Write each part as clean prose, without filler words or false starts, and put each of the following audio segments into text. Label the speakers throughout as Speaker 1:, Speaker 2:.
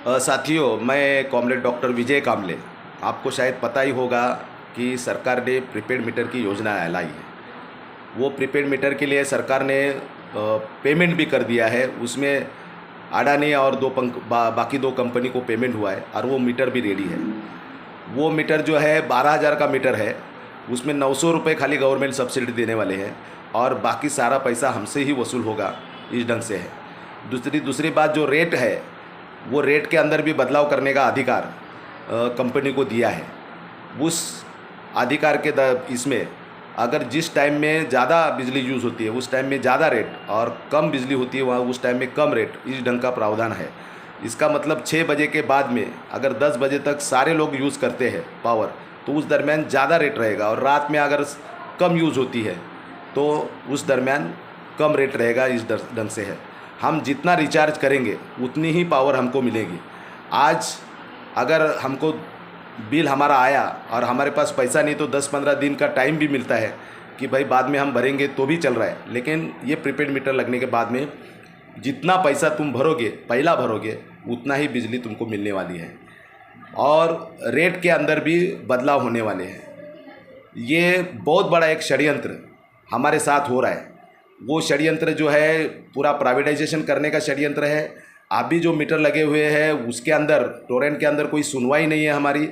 Speaker 1: साथियों, मैं comrade doctor विजय कामले। आपको शायद पता ही होगा कि सरकार ने प्रीपेड मीटर की योजना लाई है। वो प्रीपेड मीटर के लिए सरकार ने पेमेंट भी कर दिया है। उसमें अडानी और बाकी दो कंपनी को पेमेंट हुआ है और वो मीटर भी रेडी है। वो मीटर जो है 12,000 का मीटर है। उसमें 900 रुपये खाली गवर्नमेंट सब्सिडी देने वाले हैं और बाकी सारा पैसा हमसे ही वसूल होगा। इस ढंग से है। दूसरी बात, जो रेट है वो रेट के अंदर भी बदलाव करने का अधिकार कंपनी को दिया है। उस अधिकार के इसमें अगर जिस टाइम में ज़्यादा बिजली यूज़ होती है उस टाइम में ज़्यादा रेट और कम बिजली होती है वहाँ उस टाइम में कम रेट, इस ढंग का प्रावधान है। इसका मतलब 6 बजे के बाद में अगर 10 बजे तक सारे लोग यूज़ करते हैं पावर, तो उस दरमियान ज़्यादा रेट रहेगा और रात में अगर कम यूज़ होती है तो उस दरमियान कम रेट रहेगा। इस ढंग से है। हम जितना रिचार्ज करेंगे उतनी ही पावर हमको मिलेगी। आज अगर हमको बिल हमारा आया और हमारे पास पैसा नहीं तो 10-15 दिन का टाइम भी मिलता है कि भाई बाद में हम भरेंगे तो भी चल रहा है। लेकिन ये प्रीपेड मीटर लगने के बाद में जितना पैसा तुम भरोगे, पहला भरोगे, उतना ही बिजली तुमको मिलने वाली है और रेट के अंदर भी बदलाव होने वाले हैं। ये बहुत बड़ा एक षड्यंत्र हमारे साथ हो रहा है। वो षड्यंत्र जो है पूरा प्राइवेटाइजेशन करने का षड्यंत्र है। अभी जो मीटर लगे हुए हैं उसके अंदर, टोरेंट के अंदर कोई सुनवाई नहीं है हमारी।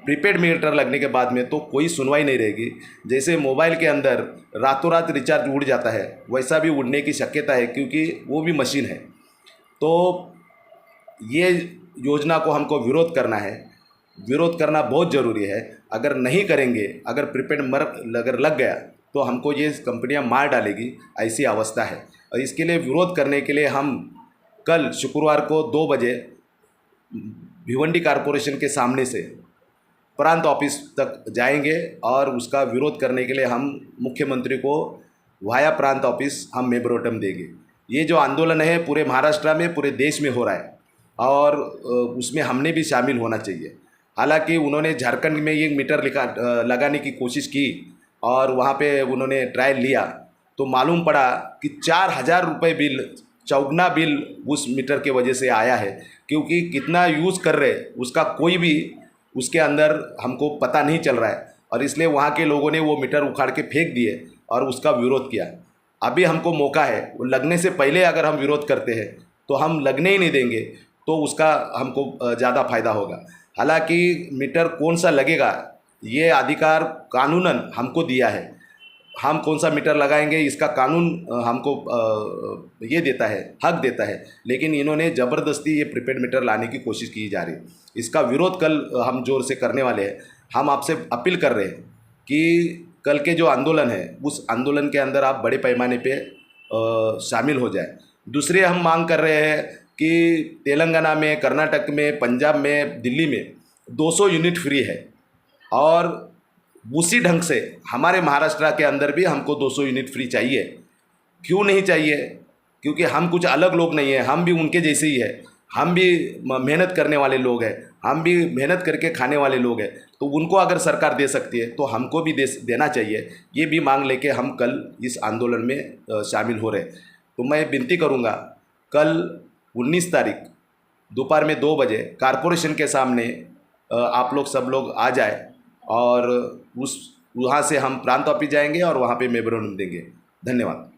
Speaker 1: प्रीपेड मीटर लगने के बाद में तो कोई सुनवाई नहीं रहेगी। जैसे मोबाइल के अंदर रातों रात रिचार्ज उड़ जाता है वैसा भी उड़ने की शक्यता है, क्योंकि वो भी मशीन है। तो ये योजना को हमको विरोध करना है। विरोध करना बहुत ज़रूरी है। अगर नहीं करेंगे, अगर प्रीपेड अगर लग गया तो हमको ये कंपनियां मार डालेगी, ऐसी अवस्था है। और इसके लिए विरोध करने के लिए हम कल शुक्रवार को 2 बजे भिवंडी कॉरपोरेशन के सामने से प्रांत ऑफिस तक जाएंगे और उसका विरोध करने के लिए हम मुख्यमंत्री को वाया प्रांत ऑफिस हम मेमोरेंडम देंगे। ये जो आंदोलन है पूरे महाराष्ट्र में, पूरे देश में हो रहा है और उसमें हमने भी शामिल होना चाहिए। हालांकि उन्होंने झारखंड में ये मीटर लगाने की कोशिश की और वहाँ पे उन्होंने ट्रायल लिया तो मालूम पड़ा कि 4,000 रुपये बिल, चौगुना बिल उस मीटर के वजह से आया है। क्योंकि कितना यूज़ कर रहे उसका कोई भी उसके अंदर हमको पता नहीं चल रहा है और इसलिए वहाँ के लोगों ने वो मीटर उखाड़ के फेंक दिए और उसका विरोध किया। अभी हमको मौका है, वो लगने से पहले अगर हम विरोध करते हैं तो हम लगने ही नहीं देंगे, तो उसका हमको ज़्यादा फायदा होगा। हालांकि मीटर कौन सा लगेगा ये अधिकार कानूनन हमको दिया है। हम कौन सा मीटर लगाएंगे इसका कानून हमको ये देता है, हक देता है। लेकिन इन्होंने ज़बरदस्ती ये प्रीपेड मीटर लाने की कोशिश की जा रही है। इसका विरोध कल हम जोर से करने वाले हैं। हम आपसे अपील कर रहे हैं कि कल के जो आंदोलन है उस आंदोलन के अंदर आप बड़े पैमाने पे शामिल हो जाए। दूसरे हम मांग कर रहे हैं कि तेलंगाना में, कर्नाटक में, पंजाब में, दिल्ली में 200 यूनिट फ्री है और उसी ढंग से हमारे महाराष्ट्र के अंदर भी हमको 200 यूनिट फ्री चाहिए। क्यों नहीं चाहिए? क्योंकि हम कुछ अलग लोग नहीं हैं, हम भी उनके जैसे ही है। हम भी मेहनत करने वाले लोग हैं, हम भी मेहनत करके खाने वाले लोग हैं। तो उनको अगर सरकार दे सकती है तो हमको भी देना चाहिए। ये भी मांग लेके हम कल इस आंदोलन में शामिल हो रहे। तो मैं विनती करूँगा कल 19 तारीख दोपहर में 2 बजे कॉरपोरेशन के सामने आप लोग सब लोग आ जाए और वहाँ से हम प्रांत ऑफिस जाएंगे और वहाँ पे मेमोरेंडम देंगे। धन्यवाद।